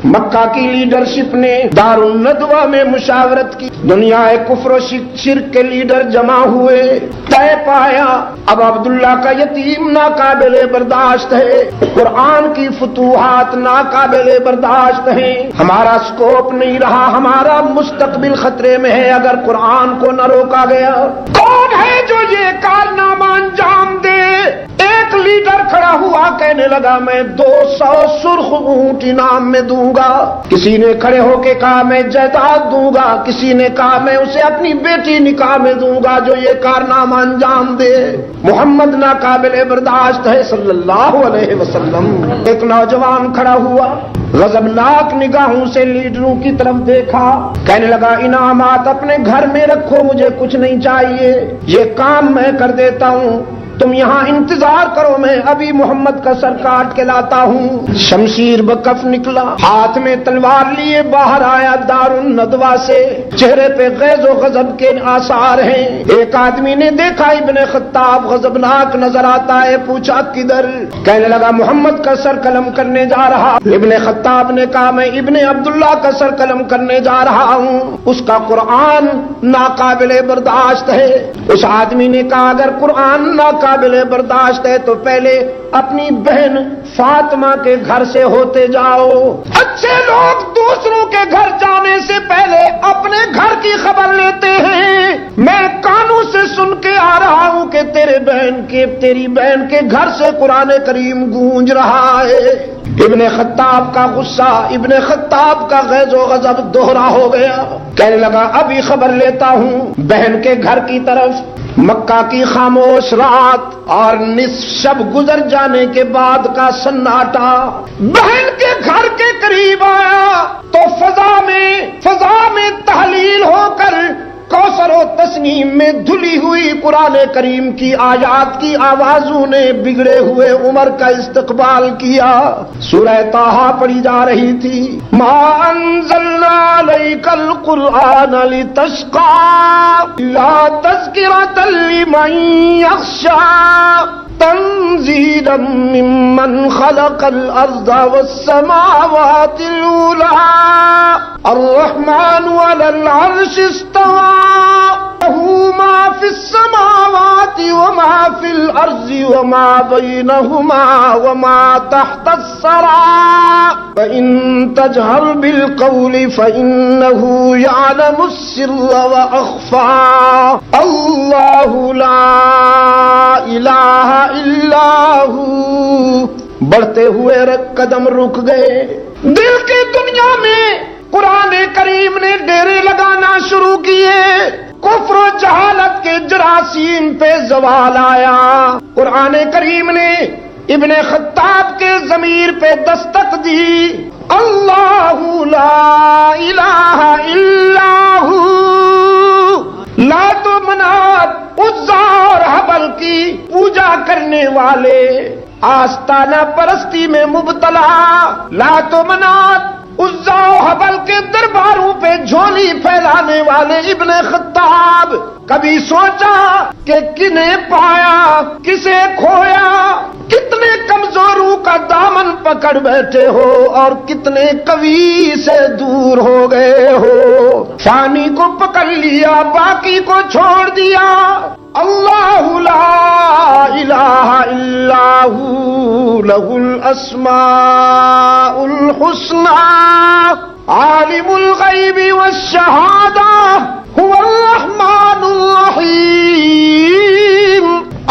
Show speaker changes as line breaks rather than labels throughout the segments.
مکہ کی لیڈرشپ نے دارالندوہ میں مشاورت کی، دنیا کفر و شرک کے لیڈر جمع ہوئے، طے پایا اب عبداللہ کا یتیم ناقابل برداشت ہے، قرآن کی فتوحات ناقابل برداشت ہیں، ہمارا سکوپ نہیں رہا، ہمارا مستقبل خطرے میں ہے اگر قرآن کو نہ روکا گیا۔ کون ہے جو یہ کارنامہ انجام دے؟ ایک لیڈر کھڑا ہوا کہنے لگا میں 200 سرخ اونٹ انعام میں دوں گا، کسی نے کھڑے ہو کے کہا میں جائیداد دوں گا، کسی نے کہا میں اسے اپنی بیٹی نکاح میں دوں گا جو یہ کارنامہ انجام دے۔ محمد ناقابل برداشت ہے صلی اللہ علیہ وسلم۔ ایک نوجوان کھڑا ہوا، غضبناک نگاہوں سے لیڈروں کی طرف دیکھا، کہنے لگا انعامات اپنے گھر میں رکھو، مجھے کچھ نہیں چاہیے، یہ کام میں کر دیتا ہوں، تم یہاں انتظار کرو، میں ابھی محمد کا سر کاٹ کے لاتا ہوں۔ شمشیر بکف نکلا، ہاتھ میں تلوار لیے باہر آیا دارالندوہ سے، چہرے پہ غیظ و غضب کے آثار ہیں۔ ایک آدمی نے دیکھا ابن خطاب غضبناک نظر آتا ہے، پوچھا کدھر؟ کہنے لگا محمد کا سر قلم کرنے جا رہا۔ ابن خطاب نے کہا میں ابن عبداللہ کا سر قلم کرنے جا رہا ہوں، اس کا قرآن ناقابل برداشت ہے۔ اس آدمی نے کہا اگر قرآن ناقابل برداشت ہے تو پہلے اپنی بہن فاطمہ کے گھر سے ہوتے جاؤ۔ اچھے لوگ دوسروں کے گھر جانے سے پہلے اپنے گھر کی خبر لیتے ہیں۔ میں کانوں سے سن کے آ رہا ہوں کہ تیری بہن کے گھر سے قرآن کریم گونج رہا ہے۔ ابن خطاب کا غصہ، ابن خطاب کا غیظ و غضب دوہرا ہو گیا، کہنے لگا ابھی خبر لیتا ہوں۔ بہن کے گھر کی طرف مکہ کی خاموش رات اور نصف شب گزر جانے کے بعد کا سناٹا بہن کے گھر کے قریب آیا تو فضا میں تحلیل ہو کر کوثر و تسنیم میں دھلی ہوئی قرآن کریم کی آیات کی آوازوں نے بگڑے ہوئے عمر کا استقبال کیا۔ سورہ طٰہٰ پڑھی جا رہی تھی، ما انزلنا علیک القرآن لتشقى الا تذکرۃ لمن یخشی تنزیلا ممن خلق الارض والسماوات العلی الرحمن علی العرش استوى له ما في السماوات وما في الارض وما بينهما وما تحت الثرى فإن تجهر بالقول فإنه يعلم السر وأخفى الله لا إله إلا هو۔ بڑھتے ہوئے قدم رک گئے، دل کی دنیا میں قرآن کریم نے ڈیرے لگانا شروع کیے، کفر و جہالت کے جراثیم پہ زوال آیا۔ قرآن کریم نے ابن خطاب کے ضمیر پہ دستک دی، اللہ لا الہ الا ہو۔ لات و منات، عزا اور حبل کی پوجا کرنے والے، آستانہ پرستی میں مبتلا، لات و منات عزا و حبل کے درباروں پہ جھولی پھیلانے والے ابن خطاب کبھی سوچا کہ کنہیں پایا کسے کھویا، کتنے کمزوروں کا دامن پکڑ بیٹھے ہو اور کتنے قوی سے دور ہو گئے ہو۔ فانی کو پکڑ لیا، باقی کو چھوڑ دیا۔ اللہ لا الہ الا ہو، لہ الاسماء الحسنى عالم الغیب والشہادہ هو الرحمن الرحیم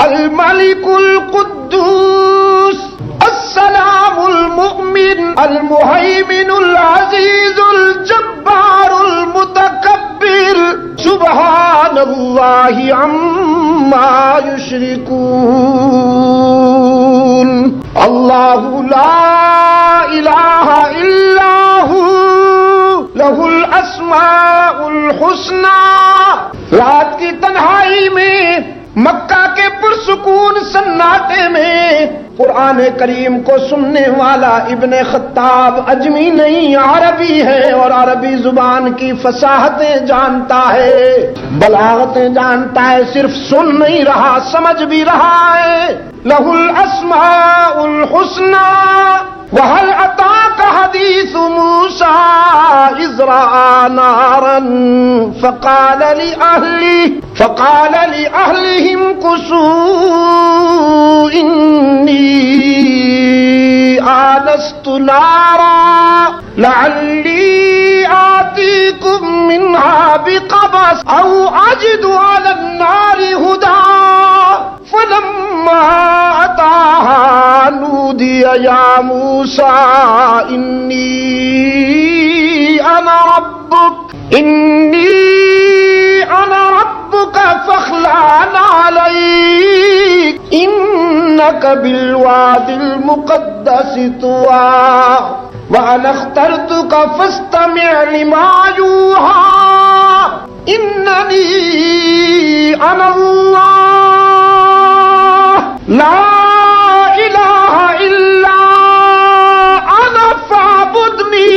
الملک القدوس السلام المؤمن المہیمن العزیز الجبار المتکبر سبحان اللہ عما یشرکون۔ اللہ لا الہ الا ہو، لہ الاسماء الحسنى۔ رات کی تنہائی میں مکہ کے پرسکون سناٹے میں قرآن کریم کو سننے والا ابن خطاب اجمی نہیں عربی ہے، اور عربی زبان کی فصاحتیں جانتا ہے، بلاغتیں جانتا ہے، صرف سن نہیں رہا سمجھ بھی رہا ہے۔ لہ الاسماء الحسنى وهل اتاك حديث موسى إذ رأى نارا فقال لأهلهم كثوا إني آنست نارا لعلي آتيكم منها بقبس أو أجد على النار هدى فلما أتاها نودي يا موسى إني أنا ربك فاخلع عليك إنك بالوادي المقدس طوى وأنا اخترتك فاستمع لما يوحى إنني أنا الله لا إله إلا أنا فاعبدني.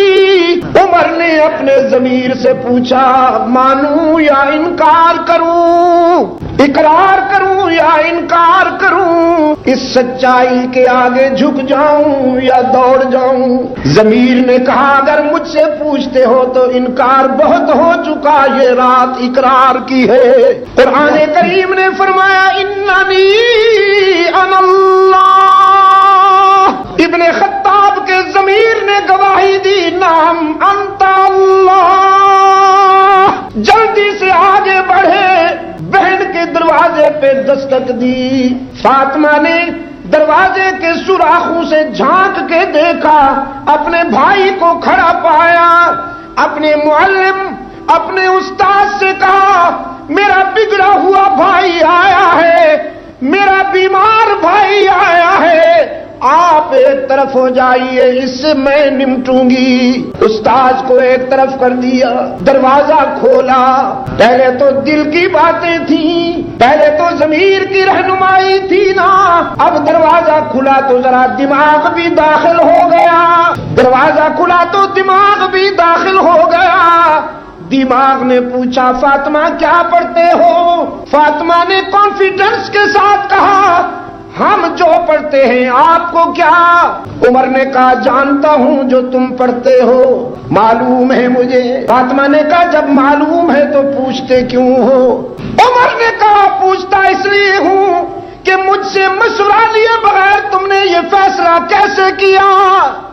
عمر نے اپنے ضمیر سے پوچھا مانوں یا انکار کروں، اقرار کروں یا انکار کروں، اس سچائی کے آگے جھک جاؤں یا دوڑ جاؤں. ضمیر نے کہا اگر مجھ سے پوچھتے ہو تو انکار بہت ہو چکا، یہ رات اقرار کی ہے. قرآن کریم نے فرمایا اننی انا اللہ. ابن خطاب کے ضمیر نے گواہی دی نام انت اللہ. جلدی سے آگے بڑھے، بہن کے دروازے پہ دستک دی. فاطمہ نے دروازے کے سوراخوں سے جھانک کے دیکھا، اپنے بھائی کو کھڑا پایا. اپنے معلم، اپنے استاد سے کہا میرا بگڑا ہوا بھائی آیا ہے، میرا بیمار بھائی آیا ہے، آپ ایک طرف ہو جائیے، اس سے میں نمٹوں گی. استاد کو ایک طرف کر دیا، دروازہ کھولا. پہلے تو دل کی باتیں تھیں، پہلے تو ضمیر کی رہنمائی تھی نا، اب دروازہ کھلا تو ذرا دماغ بھی داخل ہو گیا. دروازہ کھلا تو دماغ بھی داخل ہو گیا. دماغ نے پوچھا فاطمہ کیا پڑھتے ہو؟ فاطمہ نے کانفیڈنس کے ساتھ کہا ہم جو پڑھتے ہیں آپ کو کیا. عمر نے کہا جانتا ہوں جو تم پڑھتے ہو، معلوم ہے مجھے. فاطمہ نے کہا جب معلوم ہے تو پوچھتے کیوں ہو؟ عمر نے کہا پوچھتا اس لیے ہوں کہ مجھ سے مشورہ لیے بغیر تم نے یہ فیصلہ کیسے کیا؟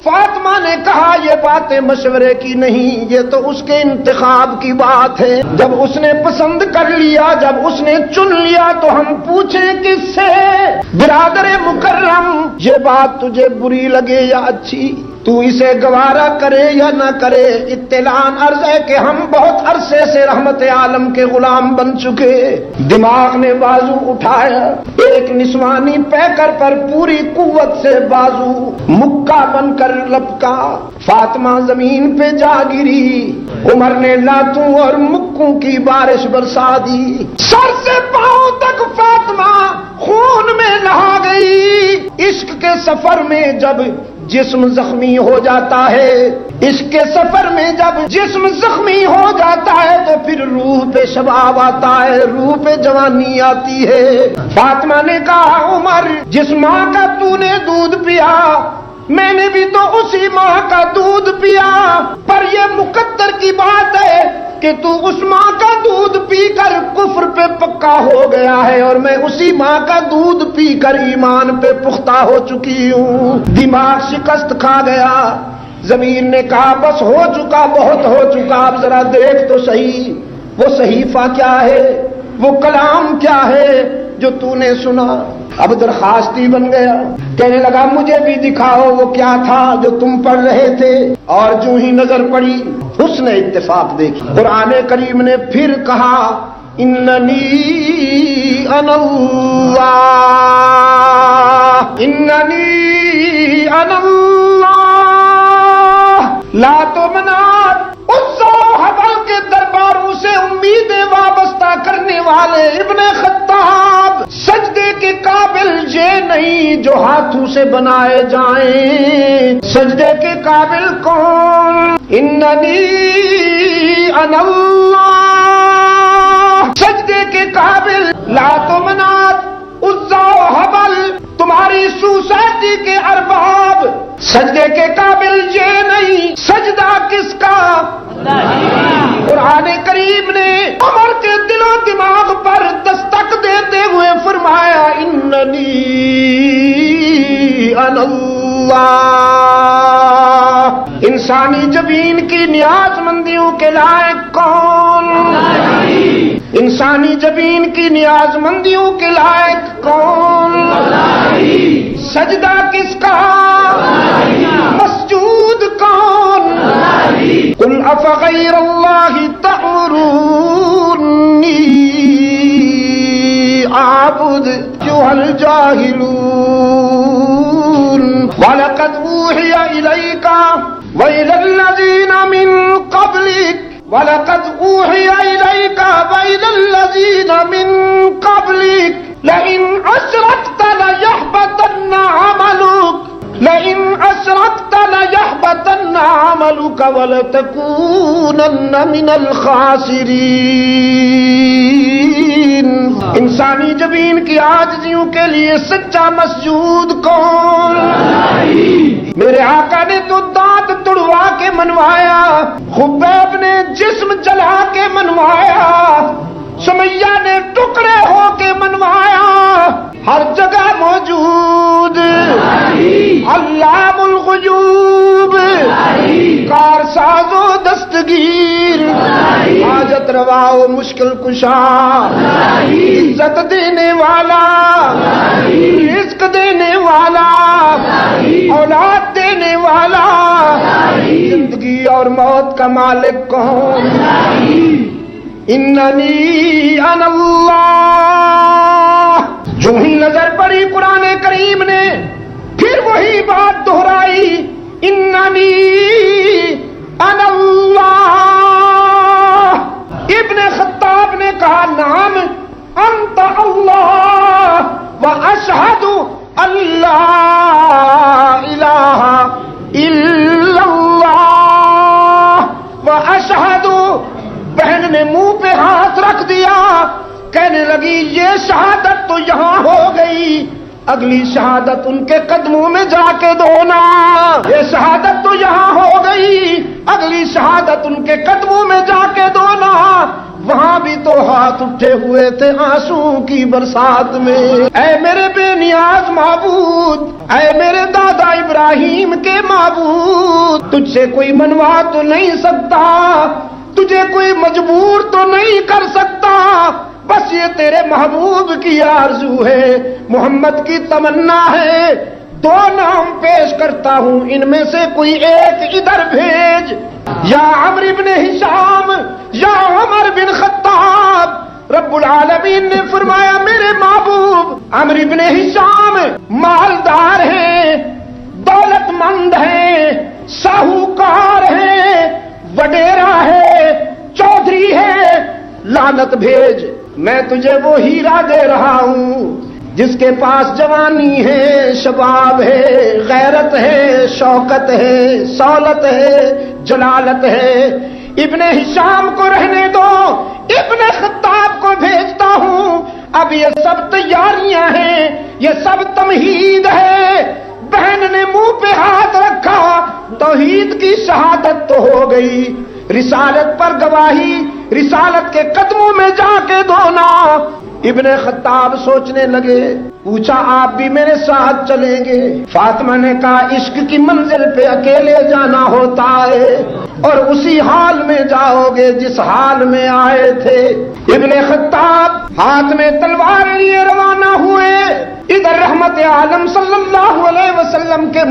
فاطمہ نے کہا یہ باتیں مشورے کی نہیں، یہ تو اس کے انتخاب کی بات ہے. جب اس نے پسند کر لیا، جب اس نے چن لیا تو ہم پوچھیں کس سے؟ برادر مکرم، یہ بات تجھے بری لگے یا اچھی، تو اسے گوارا کرے یا نہ کرے، اطلاع عرض ہے کہ ہم بہت عرصے سے رحمت عالم کے غلام بن چکے. دماغ نے بازو اٹھایا، ایک نسوانی پیکر پر پوری قوت سے بازو مکہ بن کر لپکا. فاطمہ زمین پہ جا گری. عمر نے لاتوں اور مکوں کی بارش برسا دی. سر سے پاؤں تک فاطمہ خون میں نہا گئی. عشق کے سفر میں جب جسم زخمی ہو جاتا ہے، عشق کے سفر میں جب جسم زخمی ہو جاتا ہے تو پھر روح پہ شباب آتا ہے، روح پہ جوانی آتی ہے. فاطمہ نے کہا عمر جس ماں کا تو نے دودھ پیا میں نے بھی تو اسی ماں کا دودھ پیا، پر یہ مقدر کی بات ہے کہ تو اس ماں کا دودھ پی کر کفر پہ پکا ہو گیا ہے اور میں اسی ماں کا دودھ پی کر ایمان پہ پختہ ہو چکی ہوں. دماغ شکست کھا گیا. ضمیر نے کہا بس ہو چکا، بہت ہو چکا، اب ذرا دیکھ تو صحیح وہ صحیفہ کیا ہے، وہ کلام کیا ہے جو تو نے سنا. اب درخواستی بن گیا، کہنے لگا مجھے بھی دکھاؤ وہ کیا تھا جو تم پڑھ رہے تھے. اور جو ہی نظر پڑی حسن اتفاق دیکھی. قرآن کریم نے پھر کہا اننی انا اللہ، اننی انا اللہ لا تمنات. عزا و حبل کے درباروں سے امیدیں وابستہ کرنے والے ابن خطاب سجدے کے قابل یہ نہیں جو ہاتھوں سے بنائے جائیں. سجدے کے قابل کون؟ اننی انا اللہ. سجدے کے قابل لات و منات، عزا و حبل، تمہاری سوسائٹی کے ارباب سجدے کے قابل یہ نہیں، سجدہ کس کا؟ قرآن کریم نے عمر کے دل و دماغ پر دستک دیتے ہوئے فرمایا اننی انا اللہ۔ انسانی جبین کی نیاز مندیوں کے لائق کون؟ انسانی جبین کی نیاز مندیوں کے لائق کون؟ سجدہ کس کا؟ مسجود کون؟ قل افغیر اللہ تأمرونی اعبد ایھا الجاہلون وَلَقَدْ أُوحِيَ إِلَيْكَ وَإِلَى الَّذِينَ مِن قَبْلِكَ وَلَقَدْ أُوحِيَ إِلَيْكَ وَإِلَى الَّذِينَ مِن قَبْلِكَ لَئِنْ أَشْرَكْتَ لَيَحْبَطَنَّ عَمَلُكَ لَئِنْ أَشْرَكْتَ لَيَحْبَطَنَّ عَمَلُكَ وَلَتَكُونَنَّ مِنَ الْخَاسِرِينَ۔ انسانی جبین کی عاجزیوں کے لیے سچا مسجود کون؟ میرے آقا نے تو دانت تڑوا کے منوایا، خبیب نے جسم جلا کے منوایا، سمیہ نے ٹکڑے ہو کے منوایا، ہر جگہ موجود علام الغیوب، کارساز و دستگیر، حاجت روا و مشکل کشا، عزت دینے والا، رزق دینے والا، اولاد دینے والا، زندگی اور موت کا مالک کون؟ اننی انا اللہ۔ جو ہی نظر پڑی قرآن کریم نے پھر وہی بات دہرائی، اننی انا اللہ۔ ابن خطاب نے کہا نعم انت اللہ واشہد اللہ الہ الا اللہ واشہد۔ بہن نے منہ پہ ہاتھ رکھ دیا، کہنے لگی یہ شہادت تو یہاں ہو گئی، اگلی شہادت ان کے قدموں میں جا کے دونا۔ یہ شہادت تو یہاں ہو گئی، اگلی شہادت ان کے قدموں میں جا کے دونا۔ وہاں بھی تو ہاتھ اٹھے ہوئے تھے آنسو کی برسات میں۔ اے میرے بے نیاز معبود، اے میرے دادا ابراہیم کے معبود، تجھ سے کوئی منوا تو نہیں سکتا، تجھے کوئی مجبور تو نہیں کر سکتا، بس یہ تیرے محبوب کی آرزو ہے، محمد کی تمنا ہے۔ دو نام پیش کرتا ہوں، ان میں سے کوئی ایک ادھر بھیج، یا عمرو بن ہشام یا عمر بن خطاب۔ رب العالمین نے فرمایا میرے محبوب عمرو بن ہشام مالدار ہیں، دولت مند ہیں، ساہوکار ہیں، وڈیرا ہے، چودھری ہے، لعنت بھیج، میں تجھے وہ ہیرا دے رہا ہوں جس کے پاس جوانی ہے، شباب ہے، غیرت ہے، شوکت ہے، سولت ہے، جلالت ہے۔ ابن ہشام کو رہنے دو، ابن خطاب کو بھیجتا ہوں۔ اب یہ سب تیاریاں ہیں، یہ سب تمہید ہے۔ بہن نے منہ پہ ہاتھ رکھا، توحید کی شہادت تو ہو گئی، رسالت پر گواہی، رسالت کے قدموں میں جا کے دھونا۔ ابن خطاب سوچنے لگے، پوچھا آپ بھی میرے ساتھ چلیں گے؟ فاطمہ نے کہا عشق کی منزل پہ اکیلے جانا ہوتا ہے، اور اسی حال میں جاؤ گے جس حال میں آئے تھے۔ ابن خطاب ہاتھ میں تلوار لیے روانہ ہوئے۔ ادھر رحمت عالم صلی اللہ علیہ وسلم کے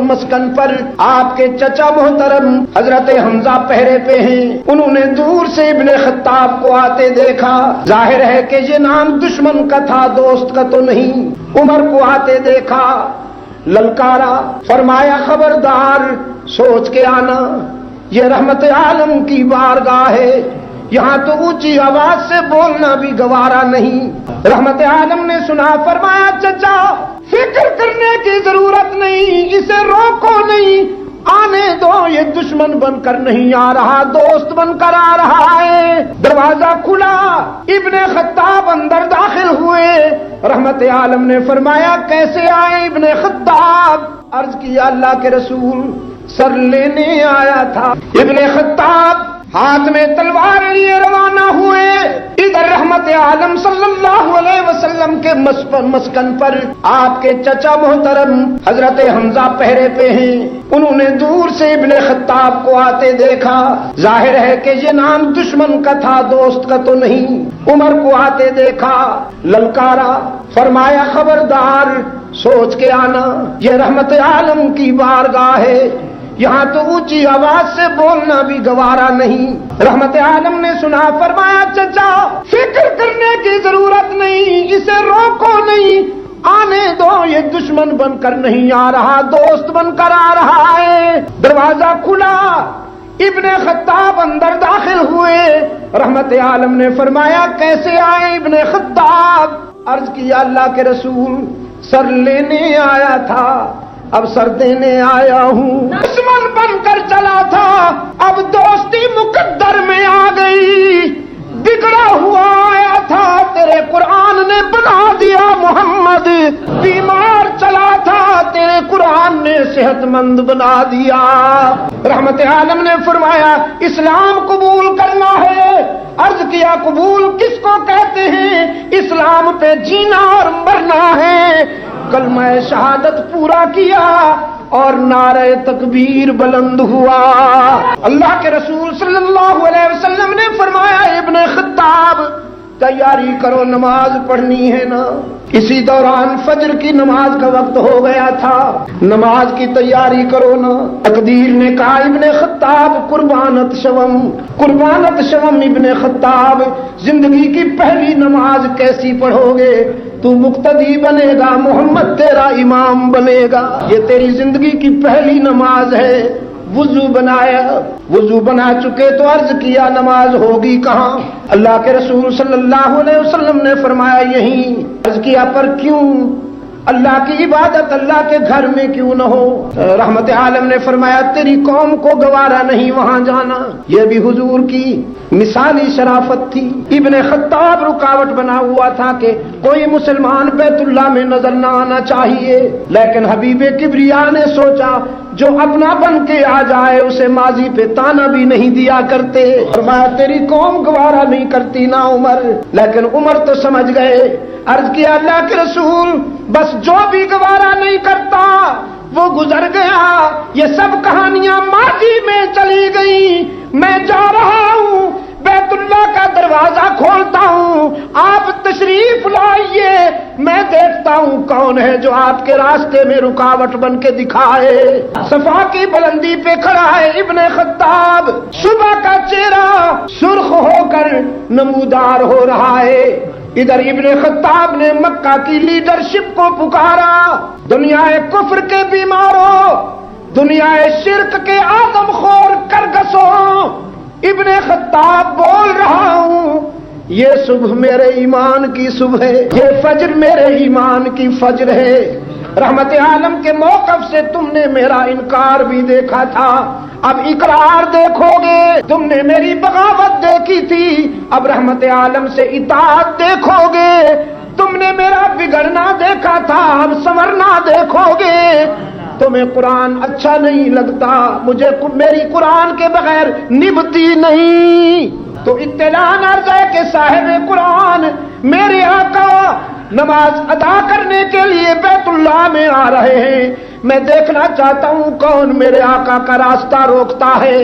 مسکن پر آپ کے چچا محترم حضرت حمزہ پہرے پہ ہیں۔ انہوں نے دور سے ابن خطاب کو آتے دیکھا، ظاہر ہے کہ یہ نام دشمن کا تھا، دوست کا تو نہیں۔ عمر کو آتے دیکھا، للکارا، فرمایا خبردار، سوچ کے آنا، یہ رحمت عالم کی بارگاہ ہے، یہاں تو اونچی آواز سے بولنا بھی گوارا نہیں۔ رحمت عالم نے سنا، فرمایا چچا فکر کرنے کی ضرورت نہیں، اسے روکو نہیں، آنے دو، یہ دشمن بن کر نہیں آ رہا، دوست بن کر آ رہا ہے۔ دروازہ کھلا، ابن خطاب اندر داخل ہوئے۔ رحمت عالم نے فرمایا کیسے آئے ابن خطاب؟ عرض کیا اللہ کے رسول سر لینے آیا تھا۔ ابن خطاب ہاتھ میں تلوار لیے روانہ ہوئے، ادھر رحمت عالم صلی اللہ علیہ وسلم کے مسکن پر آپ کے چچا محترم حضرت حمزہ پہرے پہ ہیں۔ انہوں نے دور سے ابن خطاب کو آتے دیکھا، ظاہر ہے کہ یہ نام دشمن کا تھا، دوست کا تو نہیں۔ عمر کو آتے دیکھا، للکارا، فرمایا خبردار سوچ کے آنا، یہ رحمت عالم کی بارگاہ ہے، یہاں تو اونچی آواز سے بولنا بھی گوارا نہیں۔ رحمت عالم نے سنا، فرمایا چچا فکر کرنے کی ضرورت نہیں، اسے روکو نہیں، آنے دو، یہ دشمن بن کر نہیں آ رہا، دوست بن کر آ رہا ہے۔ دروازہ کھلا، ابن خطاب اندر داخل ہوئے۔ رحمت عالم نے فرمایا کیسے آئے ابن خطاب؟ عرض کیا اللہ کے رسول سر لینے آیا تھا، اب سر دینے آیا ہوں۔ دشمن بن کر چلا تھا، اب دوستی مقدر میں آ گئی، بگڑا ہوا آیا تھا، تیرے قرآن نے بنا دیا محمد، بیمار چلا تھا، تیرے قرآن نے صحت مند بنا دیا۔ رحمت عالم نے فرمایا اسلام قبول کرنا ہے۔ عرض کیا قبول کس کو کہتے ہیں؟ اسلام پہ جینا اور مرنا ہے۔ کلمہ شہادت پورا کیا اور نعرہ تکبیر بلند ہوا۔ اللہ کے رسول صلی اللہ علیہ وسلم نے فرمایا ابن خطاب تیاری کرو، نماز پڑھنی ہے نا۔ اسی دوران فجر کی نماز کا وقت ہو گیا تھا، نماز کی تیاری کرو نا۔ تقدیر نے کہا ابن خطاب قربانت شوم، قربانت شوم ابن خطاب، زندگی کی پہلی نماز کیسی پڑھو گے؟ تو مقتدی بنے گا، محمد تیرا امام بنے گا، یہ تیری زندگی کی پہلی نماز ہے۔ وضو بنایا، وضو بنا چکے تو عرض کیا نماز ہوگی کہاں؟ اللہ کے رسول صلی اللہ علیہ وسلم نے فرمایا یہیں۔ عرض کیا پر کیوں؟ اللہ کی عبادت اللہ کے گھر میں کیوں نہ ہو؟ رحمت عالم نے فرمایا تیری قوم کو گوارا نہیں وہاں جانا۔ یہ بھی حضور کی مثالی شرافت تھی۔ ابن خطاب رکاوٹ بنا ہوا تھا کہ کوئی مسلمان بیت اللہ میں نظر نہ آنا چاہیے، لیکن حبیب کبریا نے سوچا جو اپنا بن کے آ جائے اسے ماضی پہ تانا بھی نہیں دیا کرتے۔ فرمایا تیری قوم گوارا نہیں کرتی نا عمر، لیکن عمر تو سمجھ گئے۔ عرض کیا اللہ کے رسول بس جو بھی گوارا نہیں کرتا وہ گزر گیا، یہ سب کہانیاں ماضی میں چلی گئی، میں جا رہا ہوں، بیت اللہ کا دروازہ کھولتا ہوں، آپ تشریف لائیے، میں دیکھتا ہوں کون ہے جو آپ کے راستے میں رکاوٹ بن کے دکھائے۔ صفا کی بلندی پہ کھڑا ہے ابن خطاب، صبح کا چہرہ سرخ ہو کر نمودار ہو رہا ہے۔ ادھر ابن خطاب نے مکہ کی لیڈرشپ کو پکارا، دنیا کفر کے بیماروں، دنیا شرک کے آدم خور کرگسوں، ابن خطاب بول رہا ہوں یہ صبح میرے ایمان کی صبح ہے، یہ فجر میرے ایمان کی فجر ہے۔ رحمت عالم کے موقف سے تم نے میرا انکار بھی دیکھا تھا، اب اقرار دیکھو گے۔ تم نے میری بغاوت دیکھی تھی، اب رحمت عالم سے اطاعت دیکھو گے۔ تم نے میرا بگڑنا دیکھا تھا، اب سنورنا دیکھو گے۔ تمہیں قرآن اچھا نہیں لگتا، مجھے میری قرآن کے بغیر نبھتی نہیں۔ تو اطلاع عرض ہے کہ صاحب قرآن میرے آقا نماز ادا کرنے کے لیے بیت اللہ میں آ رہے ہیں، میں دیکھنا چاہتا ہوں کون میرے آقا کا راستہ روکتا ہے۔